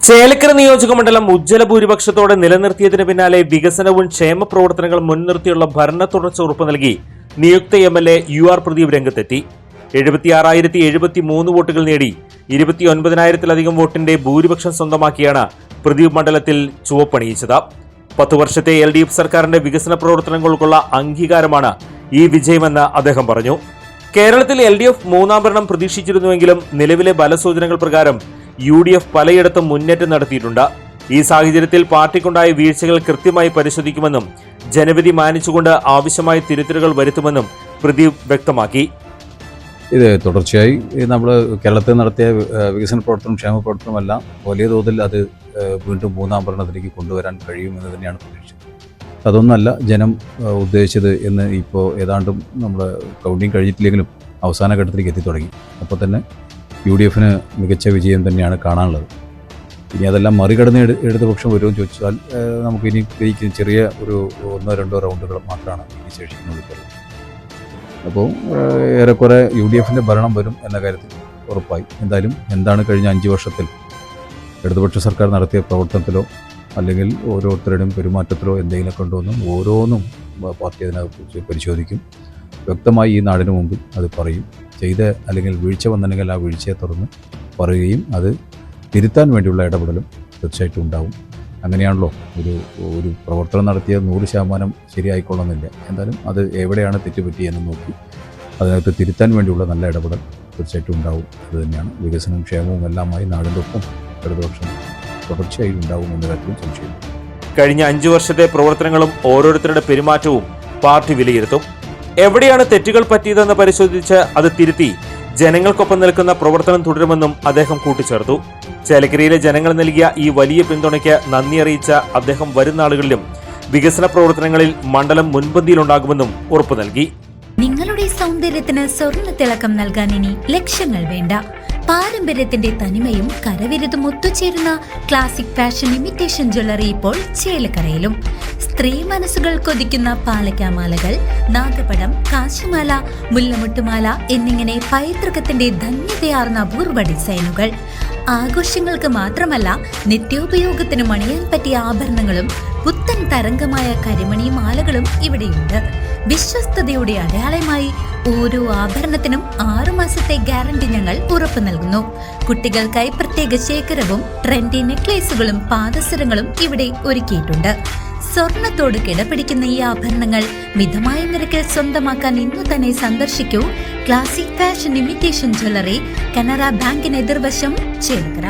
ചേലക്കര നിയോജക മണ്ഡലം ഉജ്ജ്വല ഭൂരിപക്ഷത്തോടെ നിലനിർത്തിയതിന് പിന്നാലെ വികസനവും ക്ഷേമ പ്രവർത്തനങ്ങളും മുൻനിർത്തിയുള്ള ഭരണ തുടർച്ച ഉറപ്പു നൽകി നിയുക്ത എംഎൽഎ UR പ്രദീപ് രംഗത്തെത്തി. 76,073 വോട്ടുകൾ നേടി 29,000-ലധികം വോട്ടിന്റെ ഭൂരിപക്ഷം സ്വന്തമാക്കിയാണ് പ്രദീപ് മണ്ഡലത്തിൽ ചുവപ്പണിയിച്ചത്. 10 വർഷത്തെ LDF സർക്കാരിന്റെ വികസന പ്രവർത്തനങ്ങൾക്കുള്ള അംഗീകാരമാണ് ഈ വിജയമെന്ന് അദ്ദേഹം പറഞ്ഞു. കേരളത്തിൽ LDF മൂന്നാം ഭരണം പ്രതീക്ഷിച്ചിരുന്നുവെങ്കിലും നിലവിലെ ബലസൂചനകൾ പ്രകാരം UDF പലയിടത്തും മുന്നേറ്റം നടത്തിയിട്ടുണ്ട്. ഈ സാഹചര്യത്തിൽ പാർട്ടിക്കുണ്ടായ വീഴ്ചകൾ കൃത്യമായി പരിശോധിക്കുമെന്നും ജനവിധി മാനിച്ചുകൊണ്ട് ആവശ്യമായ തിരുത്തലുകൾ വരുത്തുമെന്നും പ്രദീപ് വ്യക്തമാക്കി. ഇത് തുടർച്ചയായി നമ്മൾ കേരളത്തിൽ നടത്തിയ വികസന പ്രവർത്തനം, ക്ഷേമ പ്രവർത്തനമെല്ലാം വലിയ തോതിൽ അത് വീണ്ടും മൂന്നാം ഭരണത്തിലേക്ക് കൊണ്ടുവരാൻ കഴിയുമെന്ന് തന്നെയാണ് പ്രതീക്ഷിച്ചത്. അതൊന്നല്ല ജനം ഉദ്ദേശിച്ചത് എന്ന് ഇപ്പോൾ ഏതാണ്ടും നമ്മൾ കൗണ്ടിങ് കഴിഞ്ഞിട്ടില്ലെങ്കിലും അവസാന ഘട്ടത്തിലേക്ക് എത്തിത്തുടങ്ങി. അപ്പോൾ തന്നെ UDFന് മികച്ച വിജയം തന്നെയാണ് കാണാനുള്ളത്. ഇനി അതെല്ലാം മറികടന്ന് ഇടതുപക്ഷം വരുമെന്ന് ചോദിച്ചാൽ നമുക്കിനി ചെറിയ ഒരു 1-2 റൗണ്ടുകൾ മാത്രമാണ് ഇനി ശേഷിക്കുന്നത്. അപ്പോൾ ഏറെക്കുറെ UDFൻ്റെ ഭരണം വരും എന്ന കാര്യത്തിൽ ഉറപ്പായി. എന്തായാലും എന്താണ് കഴിഞ്ഞ 5 വർഷത്തിൽ ഇടതുപക്ഷ സർക്കാർ നടത്തിയ പ്രവർത്തനത്തിലോ അല്ലെങ്കിൽ ഓരോരുത്തരുടെയും പെരുമാറ്റത്തിലോ എന്തെങ്കിലും കൊണ്ടൊന്നും ഓരോന്നും പാർട്ടി അതിനെക്കുറിച്ച് പരിശോധിക്കും. വ്യക്തമായി ഈ നാടിന് മുമ്പിൽ അത് പറയും. ചെയ്ത അല്ലെങ്കിൽ വീഴ്ച വന്നിട്ടുണ്ടെങ്കിൽ ആ വീഴ്ചയെ തുറന്ന് പറയുകയും അത് തിരുത്താൻ വേണ്ടിയുള്ള ഇടപെടലും തീർച്ചയായിട്ടും ഉണ്ടാവും. അങ്ങനെയാണല്ലോ ഒരു പ്രവർത്തനം നടത്തിയ 100% ശരിയായിക്കൊള്ളുന്നില്ല. എന്തായാലും അത് എവിടെയാണ് തെറ്റുപറ്റിയെന്ന് നോക്കി അതിനകത്ത് തിരുത്താൻ വേണ്ടിയുള്ള നല്ല ഇടപെടൽ തീർച്ചയായിട്ടും ഉണ്ടാവും. അത് തന്നെയാണ് വികസനവും ക്ഷേമവും എല്ലാമായി നാടിൻ്റെ ഒപ്പം ഇടതുപക്ഷം തുടർച്ചയായി ഉണ്ടാവും എന്ന കാര്യത്തിൽ സംശയമില്ല. കഴിഞ്ഞ 5 വർഷത്തെ പ്രവർത്തനങ്ങളും ഓരോരുത്തരുടെ പെരുമാറ്റവും പാർട്ടി വിലയിരുത്തും. എവിടെയാണ് തെറ്റുകൾ പറ്റിയതെന്ന് പരിശോധിച്ച് അത് തിരുത്തി ജനങ്ങൾക്കൊപ്പം നിൽക്കുന്ന പ്രവർത്തനം തുടരുമെന്നും അദ്ദേഹം കൂട്ടിച്ചേർത്തു. ചേലക്കരയിലെ ജനങ്ങൾ നൽകിയ ഈ വലിയ പിന്തുണയ്ക്ക് നന്ദി അറിയിച്ച അദ്ദേഹം വരും നാളുകളിലും വികസന പ്രവർത്തനങ്ങളിൽ മണ്ഡലം മുൻപന്തിയിലുണ്ടാകുമെന്നും ഉറപ്പു നൽകി. നിങ്ങളുടെ സൗന്ദര്യത്തിന് സ്വർണ്ണ തിളക്കം നൽകാൻ ഇനി ലക്ഷങ്ങൾ വേണ്ട. പാരമ്പര്യത്തിന്റെ തനിമയും കരവിരുതും ഒത്തുചേരുന്ന ക്ലാസിക് ഫാഷൻ ഇമിറ്റേഷൻ ജ്വല്ലറി ഇപ്പോൾ ചേലക്കരയിലും. സ്ത്രീ മനസ്സുകൾ കൊതിക്കുന്ന പാലക്കാമാലകൾ, നാഗപടം, കാശിമാല, മുല്ലമുട്ടുമാല എന്നിങ്ങനെ പൈതൃകത്തിന്റെ ധന്യതയാർന്ന അപൂർവ ഡിസൈനുകൾ. ആഘോഷങ്ങൾക്ക് മാത്രമല്ല നിത്യോപയോഗത്തിന് മണിയാൻ പറ്റിയ ആഭരണങ്ങളും പുത്തൻ തരംഗമായ കരിമണി മാലകളും ഇവിടെയുണ്ട്. വിശ്വസ്തയുടെ അടയാളമായി ഓരോ ആഭരണത്തിനും 6 മാസത്തെ ഗ്യാരണ്ടി ഞങ്ങൾ ഉറപ്പു നൽകുന്നു. കുട്ടികൾക്കായി പ്രത്യേക ശേഖരവും ട്രെൻഡി നെക്ലേസുകളും പാദസരങ്ങളും ഇവിടെ ഒരുക്കിയിട്ടുണ്ട്. സ്വർണത്തോട് കിടപിടിക്കുന്ന ഈ ആഭരണങ്ങൾ മിതമായ നിരക്കിൽ സ്വന്തമാക്കാൻ ഇന്നു തന്നെ സന്ദർശിക്കൂ classic fashion imitation jewellery, Canara ബാങ്കിന് എതിർവശം, ചേലക്കര.